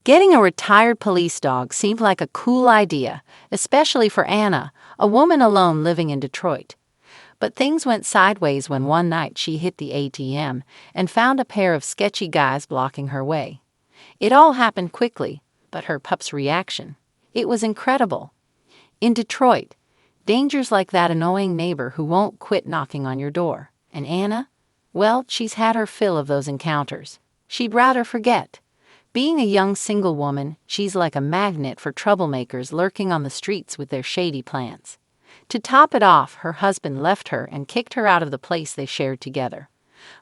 Getting a retired police dog seemed like a cool idea, especially for Anna, a woman alone living in Detroit. But things went sideways when one night she hit the ATM and found a pair of sketchy guys blocking her way. It all happened quickly, but her pup's reaction, it was incredible. In Detroit, danger's like that annoying neighbor who won't quit knocking on your door. And Anna? Well, she's had her fill of those encounters. She'd rather forget. Being a young single woman, she's like a magnet for troublemakers lurking on the streets with their shady plans. To top it off, her husband left her and kicked her out of the place they shared together.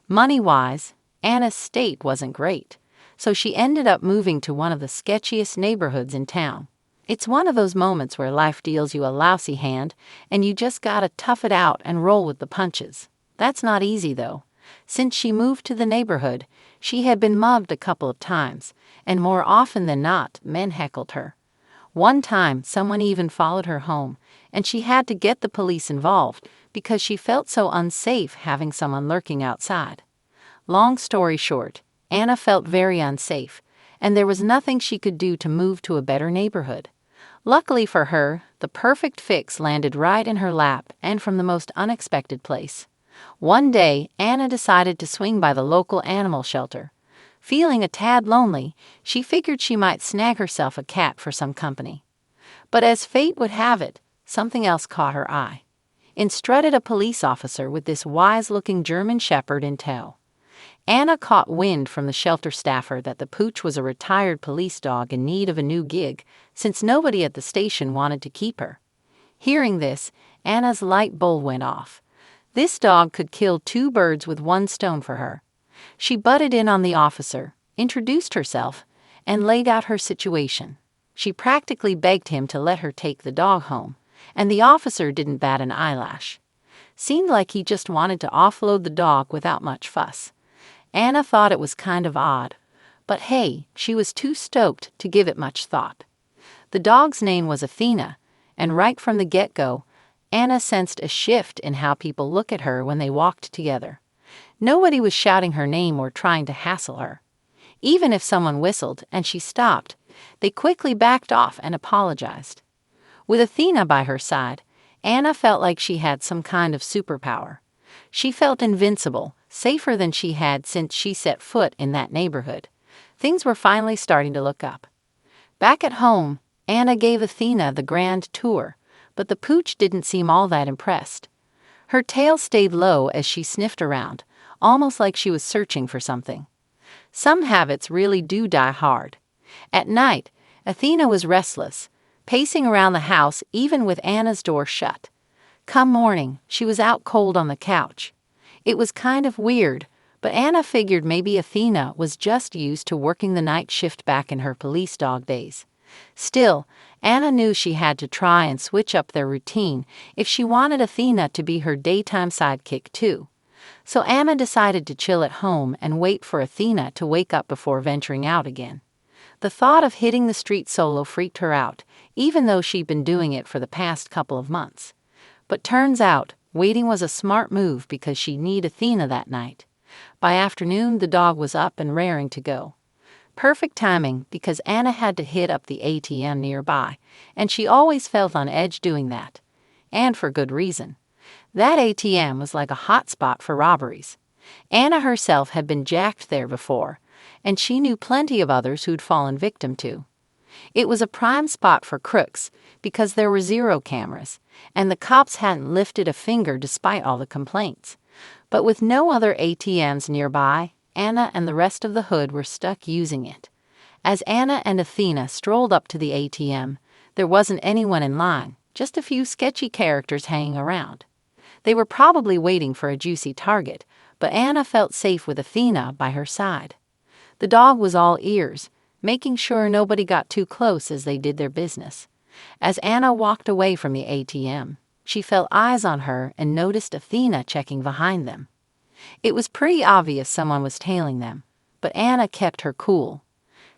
Money-wise, Anna's state wasn't great, so she ended up moving to one of the sketchiest neighborhoods in town. It's one of those moments where life deals you a lousy hand, and you just gotta tough it out and roll with the punches. That's not easy, though. Since she moved to the neighborhood, she had been mugged a couple of times, and more often than not, men heckled her. One time, someone even followed her home, and she had to get the police involved because she felt so unsafe having someone lurking outside. Long story short, Anna felt very unsafe, and there was nothing she could do to move to a better neighborhood. Luckily for her, the perfect fix landed right in her lap and from the most unexpected place. One day, Anna decided to swing by the local animal shelter. Feeling a tad lonely, she figured she might snag herself a cat for some company. But as fate would have it, something else caught her eye. In strutted a police officer with this wise-looking German shepherd in tow. Anna caught wind from the shelter staffer that the pooch was a retired police dog in need of a new gig, since nobody at the station wanted to keep her. Hearing this, Anna's light bulb went off. This dog could kill two birds with one stone for her. She butted in on the officer, introduced herself, and laid out her situation. She practically begged him to let her take the dog home, and the officer didn't bat an eyelash. Seemed like he just wanted to offload the dog without much fuss. Anna thought it was kind of odd, but hey, she was too stoked to give it much thought. The dog's name was Athena, and right from the get-go, Anna sensed a shift in how people look at her when they walked together. Nobody was shouting her name or trying to hassle her. Even if someone whistled and she stopped, they quickly backed off and apologized. With Athena by her side, Anna felt like she had some kind of superpower. She felt invincible, safer than she had since she set foot in that neighborhood. Things were finally starting to look up. Back at home, Anna gave Athena the grand tour, but the pooch didn't seem all that impressed. Her tail stayed low as she sniffed around, almost like she was searching for something. Some habits really do die hard. At night, Athena was restless, pacing around the house even with Anna's door shut. Come morning, she was out cold on the couch. It was kind of weird, but Anna figured maybe Athena was just used to working the night shift back in her police dog days. Still, Anna knew she had to try and switch up their routine if she wanted Athena to be her daytime sidekick too. So Anna decided to chill at home and wait for Athena to wake up before venturing out again. The thought of hitting the street solo freaked her out, even though she'd been doing it for the past couple of months. But turns out, waiting was a smart move because she'd need Athena that night. By afternoon, the dog was up and raring to go. Perfect timing because Anna had to hit up the ATM nearby, and she always felt on edge doing that. And for good reason. That ATM was like a hot spot for robberies. Anna herself had been jacked there before, and she knew plenty of others who'd fallen victim to. It was a prime spot for crooks because there were zero cameras, and the cops hadn't lifted a finger despite all the complaints. But with no other ATMs nearby, Anna and the rest of the hood were stuck using it. As Anna and Athena strolled up to the ATM, there wasn't anyone in line, just a few sketchy characters hanging around. They were probably waiting for a juicy target, but Anna felt safe with Athena by her side. The dog was all ears, making sure nobody got too close as they did their business. As Anna walked away from the ATM, she felt eyes on her and noticed Athena checking behind them. It was pretty obvious someone was tailing them, but Anna kept her cool.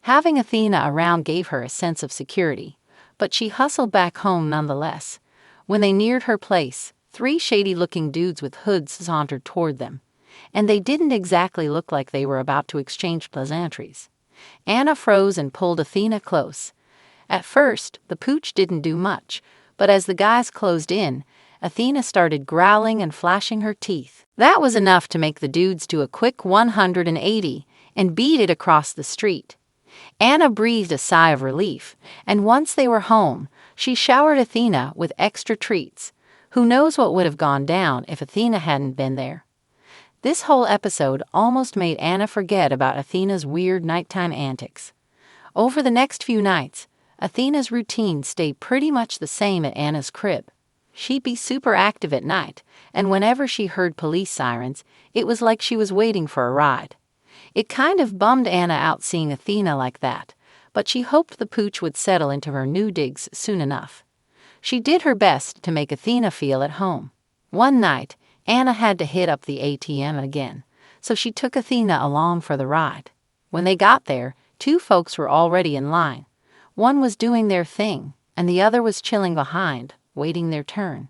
Having Athena around gave her a sense of security, but she hustled back home nonetheless. When they neared her place, 3 shady-looking dudes with hoods sauntered toward them, and they didn't exactly look like they were about to exchange pleasantries. Anna froze and pulled Athena close. At first, the pooch didn't do much, but as the guys closed in, Athena started growling and flashing her teeth. That was enough to make the dudes do a quick 180 and beat it across the street. Anna breathed a sigh of relief, and once they were home, she showered Athena with extra treats. Who knows what would have gone down if Athena hadn't been there? This whole episode almost made Anna forget about Athena's weird nighttime antics. Over the next few nights, Athena's routine stayed pretty much the same at Anna's crib. She'd be super active at night, and whenever she heard police sirens, it was like she was waiting for a ride. It kind of bummed Anna out seeing Athena like that, but she hoped the pooch would settle into her new digs soon enough. She did her best to make Athena feel at home. One night, Anna had to hit up the ATM again, so she took Athena along for the ride. When they got there, two folks were already in line. One was doing their thing, and the other was chilling behind, waiting their turn.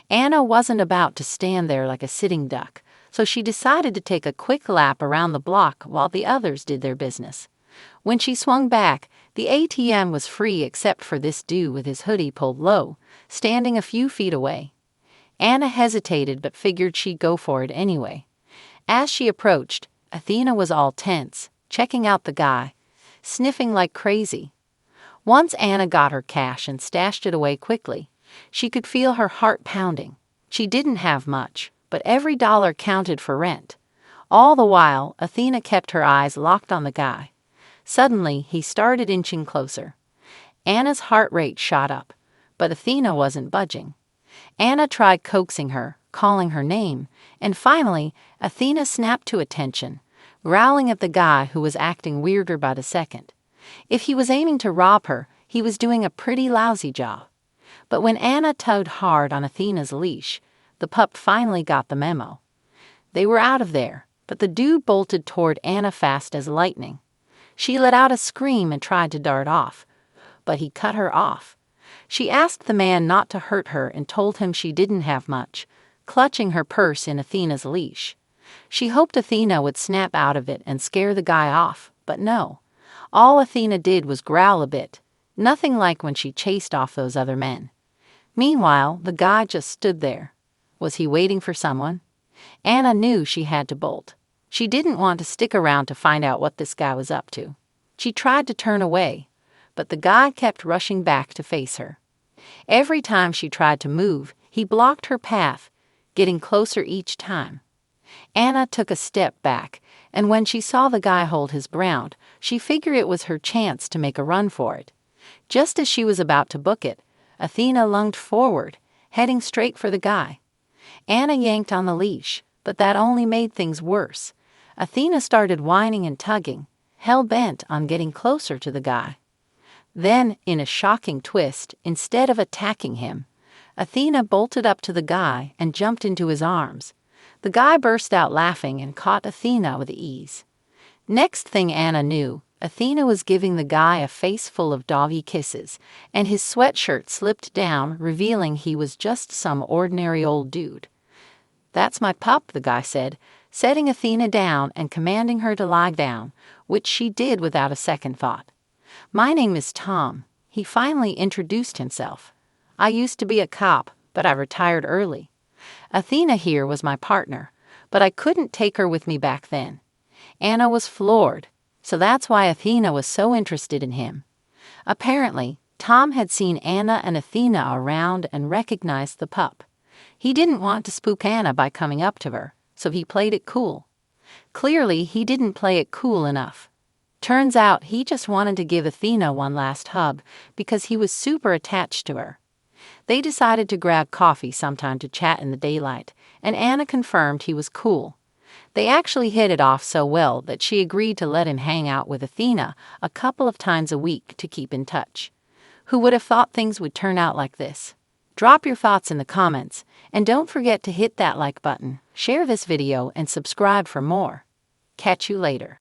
Anna wasn't about to stand there like a sitting duck, so she decided to take a quick lap around the block while the others did their business. When she swung back, the ATM was free except for this dude with his hoodie pulled low, standing a few feet away. Anna hesitated but figured she'd go for it anyway. As she approached, Athena was all tense, checking out the guy, sniffing like crazy. Once Anna got her cash and stashed it away quickly, she could feel her heart pounding. She didn't have much, but every dollar counted for rent. All the while, Athena kept her eyes locked on the guy. Suddenly, he started inching closer. Anna's heart rate shot up, but Athena wasn't budging. Anna tried coaxing her, calling her name, and finally, Athena snapped to attention, growling at the guy who was acting weirder by the second. If he was aiming to rob her, he was doing a pretty lousy job. But when Anna tugged hard on Athena's leash, the pup finally got the memo. They were out of there, but the dude bolted toward Anna fast as lightning. She let out a scream and tried to dart off, but he cut her off. She asked the man not to hurt her and told him she didn't have much, clutching her purse in Athena's leash. She hoped Athena would snap out of it and scare the guy off, but no. All Athena did was growl a bit, nothing like when she chased off those other men. Meanwhile, the guy just stood there. Was he waiting for someone? Anna knew she had to bolt. She didn't want to stick around to find out what this guy was up to. She tried to turn away, but the guy kept rushing back to face her. Every time she tried to move, he blocked her path, getting closer each time. Anna took a step back, and when she saw the guy hold his ground, she figured it was her chance to make a run for it. Just as she was about to book it, Athena lunged forward, heading straight for the guy. Anna yanked on the leash, but that only made things worse. Athena started whining and tugging, hell-bent on getting closer to the guy. Then, in a shocking twist, instead of attacking him, Athena bolted up to the guy and jumped into his arms. The guy burst out laughing and caught Athena with ease. Next thing Anna knew, Athena was giving the guy a face full of doggy kisses, and his sweatshirt slipped down, revealing he was just some ordinary old dude. "That's my pup," the guy said, setting Athena down and commanding her to lie down, which she did without a second thought. "My name is Tom." He finally introduced himself. "I used to be a cop, but I retired early. Athena here was my partner, but I couldn't take her with me back then." Anna was floored, so that's why Athena was so interested in him. Apparently, Tom had seen Anna and Athena around and recognized the pup. He didn't want to spook Anna by coming up to her, so he played it cool. Clearly, he didn't play it cool enough. Turns out he just wanted to give Athena one last hug because he was super attached to her. They decided to grab coffee sometime to chat in the daylight, and Anna confirmed he was cool. They actually hit it off so well that she agreed to let him hang out with Athena a couple of times a week to keep in touch. Who would have thought things would turn out like this? Drop your thoughts in the comments, and don't forget to hit that like button, share this video, and subscribe for more. Catch you later.